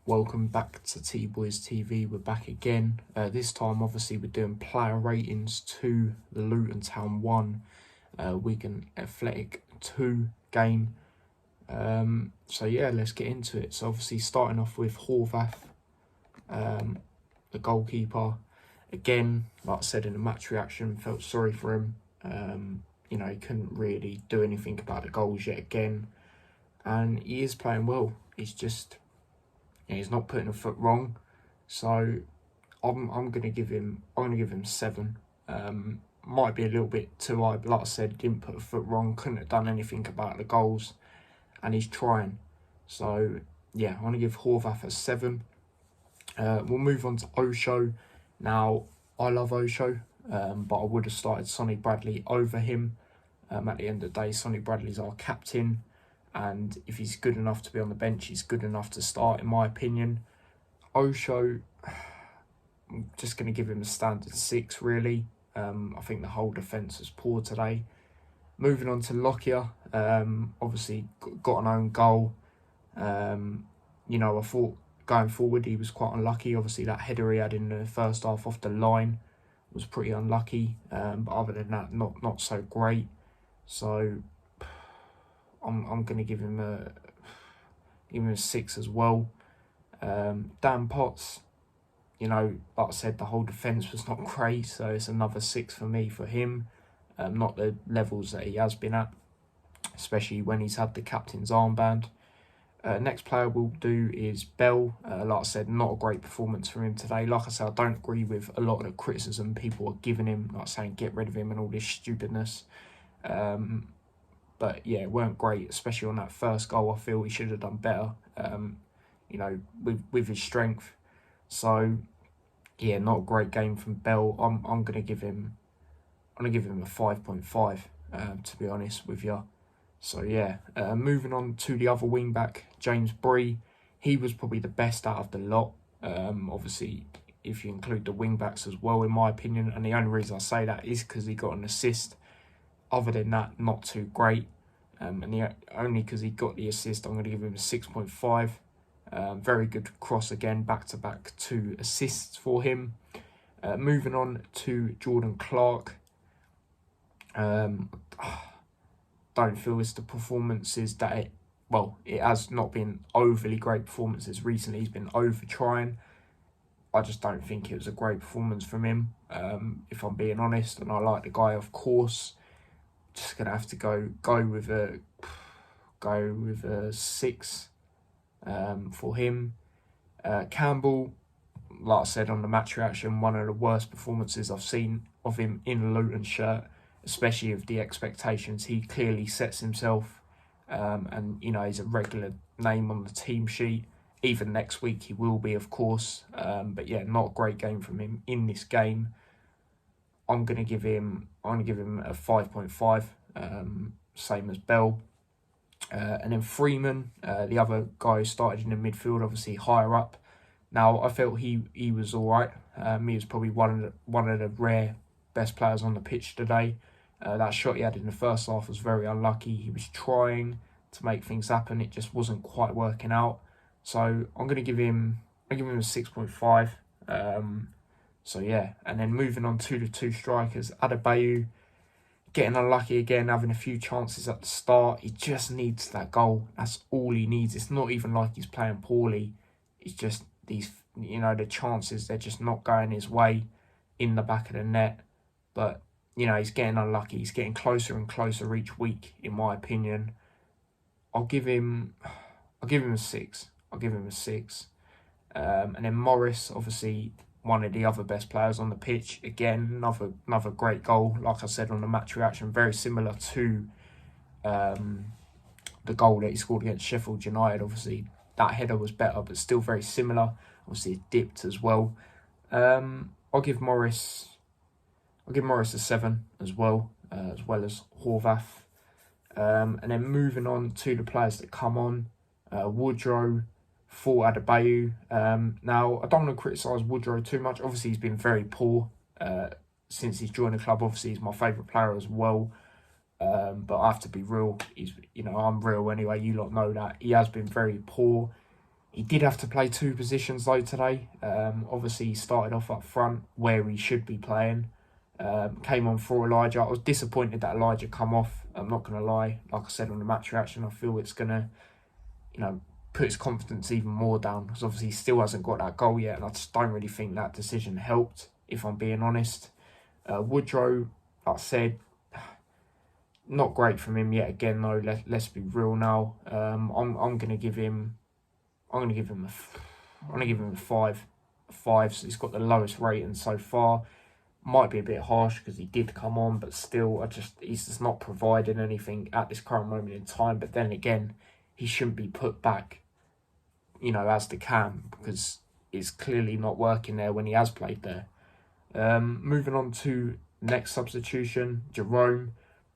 Welcome back to T-Boys TV. We're back again. This time, obviously, we're doing player ratings to the Luton Town 1, Wigan Athletic 2 game. So yeah, let's get into it. So obviously, starting off with Horvath, the goalkeeper. Again, like I said in the match reaction, felt sorry for him. You know, he couldn't really do anything about the goals yet again. And he is playing well. He's just... yeah, he's not putting a foot wrong, so I'm gonna give him 7. Might be a little bit too high, but like I said, didn't put a foot wrong, couldn't have done anything about the goals, and he's trying. So yeah, I'm gonna give Horvath a 7. We'll move on to Osho. Now I love Osho, but I would have started Sonny Bradley over him. At the end of the day, Sonny Bradley's our captain. And if he's good enough to be on the bench, he's good enough to start, in my opinion. Osho, I'm just going to give him a standard 6, really. I think the whole defence was poor today. Moving on to Lockyer, obviously got an own goal. You know, I thought going forward he was quite unlucky. Obviously that header he had in the first half off the line was pretty unlucky. But other than that, not so great. So... I'm going to give him a 6 as well. Dan Potts, you know, like I said, the whole defence was not great, so it's another 6 for me for him. Not the levels that he has been at, especially when he's had the captain's armband. Next player we'll do is Bell. Like I said, not a great performance from him today. Like I said, I don't agree with a lot of the criticism people are giving him, like saying get rid of him and all this stupidness. But yeah, it weren't great, especially on that first goal. I feel he should have done better, you know, with his strength. So yeah, not a great game from Bell. I'm gonna give him a 5.5, to be honest with you. So yeah, moving on to the other wing back, James Bree. He was probably the best out of the lot. Obviously, if you include the wing backs as well, in my opinion. And the only reason I say that is because he got an assist. Other than that, not too great. And only because he got the assist, I'm going to give him a 6.5. Very good cross again, back-to-back 2 assists for him. Moving on to Jordan Clark. Don't feel it's the performances that it has not been overly great performances recently. He's been over-trying. I just don't think it was a great performance from him, if I'm being honest. And I like the guy, of course. Just gonna have to go with a 6 for him. Campbell, like I said on the match reaction, one of the worst performances I've seen of him in a Luton shirt, especially of the expectations he clearly sets himself. And you know, he's a regular name on the team sheet. Even next week he will be, of course. But yeah, not a great game from him in this game. I'm gonna give him a 5.5, same as Bell. And then Freeman, the other guy who started in the midfield, obviously higher up. Now I felt he was all right. He was probably one of the rare best players on the pitch today. That shot he had in the first half was very unlucky. He was trying to make things happen, it just wasn't quite working out. So I'm gonna give him a 6.5. So yeah, and then moving on to the 2 strikers, Adebayu, getting unlucky again, having a few chances at the start. He just needs that goal. That's all he needs. It's not even like he's playing poorly. It's just these, you know, the chances, they're just not going his way in the back of the net. But, you know, he's getting unlucky. He's getting closer and closer each week, in my opinion. I'll give him a 6. And then Morris, obviously, one of the other best players on the pitch. Again, another great goal. Like I said on the match reaction, very similar to the goal that he scored against Sheffield United. Obviously, that header was better, but still very similar. Obviously, it dipped as well. I'll give Morris a 7 as well as Horvath. And then moving on to the players that come on, Woodrow for Adebayu. Now, I don't want to criticise Woodrow too much. Obviously, he's been very poor since he's joined the club. Obviously, he's my favourite player as well. But I have to be real. I'm real anyway. You lot know that. He has been very poor. He did have to play 2 positions though today. Obviously, he started off up front where he should be playing. Came on for Elijah. I was disappointed that Elijah come off. I'm not going to lie. Like I said on the match reaction, I feel it's going to, put his confidence even more down, because obviously he still hasn't got that goal yet, and I just don't really think that decision helped, if I'm being honest. Woodrow, like I said, not great from him yet again though. Let's be real now. I'm gonna give him a 5. A 5. So he's got the lowest rating so far. Might be a bit harsh because he did come on, but still, he's just not providing anything at this current moment in time. But then again, he shouldn't be put back, as the cam, because it's clearly not working there when he has played there. Moving on to next substitution, Jerome.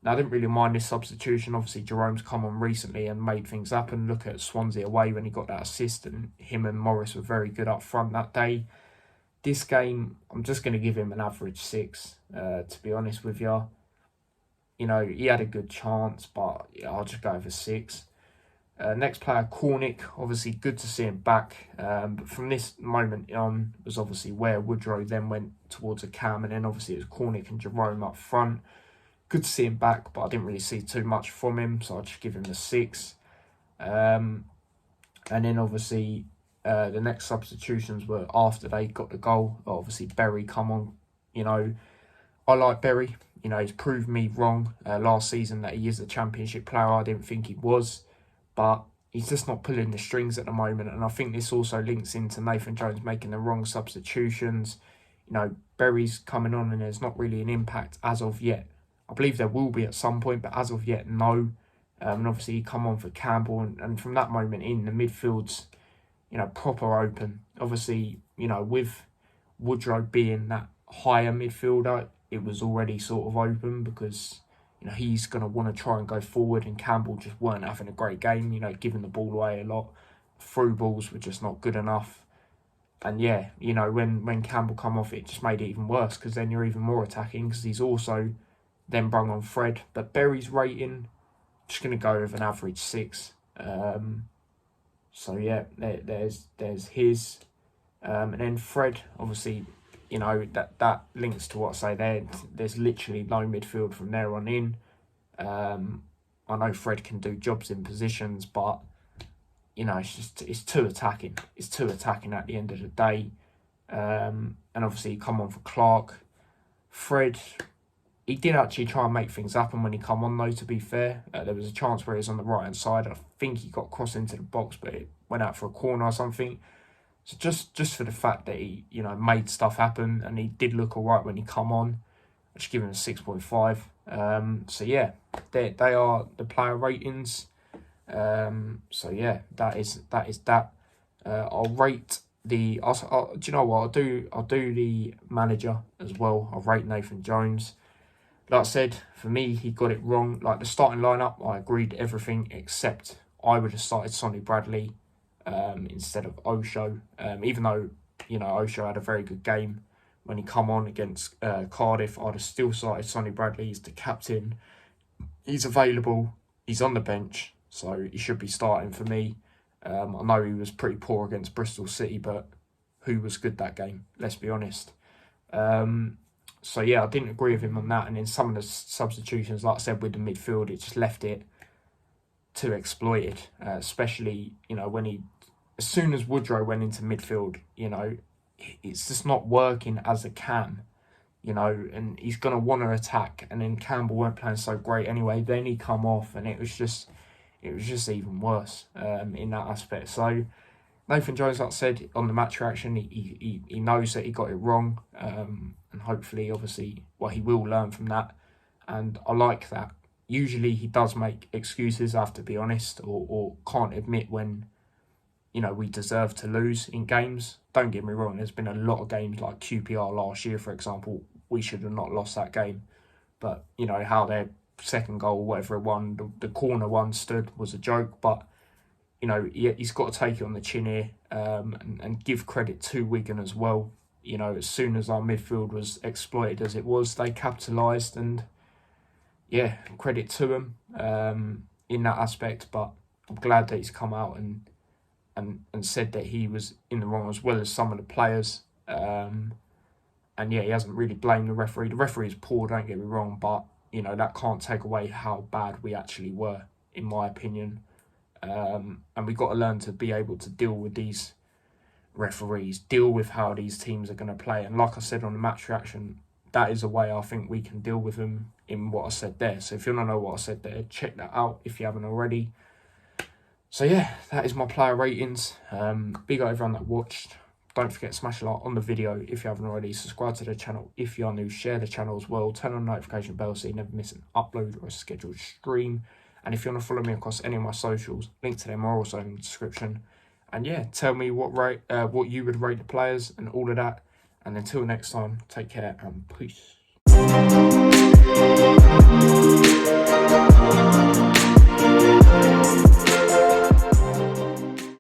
Now, I didn't really mind this substitution. Obviously, Jerome's come on recently and made things happen. Look at Swansea away when he got that assist, and him and Morris were very good up front that day. This game, I'm just going to give him an average 6, to be honest with you. He had a good chance, but I'll just go over 6. Next player, Cornick. Obviously, good to see him back. But from this moment on was obviously where Woodrow then went towards a cam, and then obviously it was Cornick and Jerome up front. Good to see him back, but I didn't really see too much from him, so I'll just give him a 6. And then obviously the next substitutions were after they got the goal. Obviously, Berry come on. I like Berry. He's proved me wrong last season that he is a Championship player. I didn't think he was, but he's just not pulling the strings at the moment. And I think this also links into Nathan Jones making the wrong substitutions. Berry's coming on and there's not really an impact as of yet. I believe there will be at some point, but as of yet, no. And obviously, he come on for Campbell, and from that moment in, the midfield's, proper open. Obviously, with Woodrow being that higher midfielder, it was already sort of open because, he's going to want to try and go forward, and Campbell just weren't having a great game, giving the ball away a lot. Through balls were just not good enough. And yeah, when Campbell come off, it just made it even worse because then you're even more attacking because he's also then brung on Fred. But Berry's rating, just going to go with an average 6. So yeah, there's his. And then Fred, obviously, that links to what I say there's literally no midfield from there on in. I know Fred can do jobs in positions, but it's too attacking. It's too attacking at the end of the day. And obviously, you come on for Clark. Fred, he did actually try and make things happen when he come on, though, to be fair. There was a chance where he was on the right-hand side. I think he got crossed into the box, but it went out for a corner or something. So just for the fact that he, made stuff happen and he did look all right when he come on, I just give him a 6.5. So, yeah, they are the player ratings. So, yeah, that is that. I'll rate do you know what? I'll do the manager as well. I'll rate Nathan Jones. Like I said, for me, he got it wrong. Like the starting lineup, I agreed everything except I would have started Sonny Bradley instead of Osho. Even though, Osho had a very good game when he come on against Cardiff, I'd have still started Sonny Bradley. He's the captain. He's available. He's on the bench, so he should be starting for me. I know he was pretty poor against Bristol City, but who was good that game? Let's be honest. So, yeah, I didn't agree with him on that. And then some of the substitutions, like I said, with the midfield, it just left it too exploited. Especially, as soon as Woodrow went into midfield, it's just not working as a cam, and he's going to want to attack. And then Campbell weren't playing so great anyway. Then he come off and it was just even worse in that aspect. So, Nathan Jones, like I said, on the match reaction, he knows that he got it wrong. And hopefully, obviously, he will learn from that. And I like that. Usually, he does make excuses, I have to be honest, or can't admit when, you know, we deserve to lose in games. Don't get me wrong, there's been a lot of games like QPR last year, for example, we should have not lost that game. But, you know, how their second goal, whatever it won, the corner one stood was a joke. But, you know, he's got to take it on the chin here, and give credit to Wigan as well. You know, as soon as our midfield was exploited as it was, they capitalised, and yeah, credit to them in that aspect. But I'm glad that he's come out and said that he was in the wrong, as well as some of the players. And yeah, he hasn't really blamed the referee. The referee is poor, don't get me wrong, but, you know, that can't take away how bad we actually were, in my opinion. And we've got to learn to be able to deal with these referees, deal with how these teams are going to play. And like I said on the match reaction, that is a way I think we can deal with them in what I said there. So if you don't know what I said there, check that out if you haven't already. So yeah, that is my player ratings. Big up everyone that watched. Don't forget to smash a like on the video if you haven't already. Subscribe to the channel if you are new. Share the channel as well. Turn on the notification bell so you never miss an upload or a scheduled stream. And if you want to follow me across any of my socials, links to them are also in the description. And yeah, tell me what you would rate the players and all of that. And until next time, take care and peace.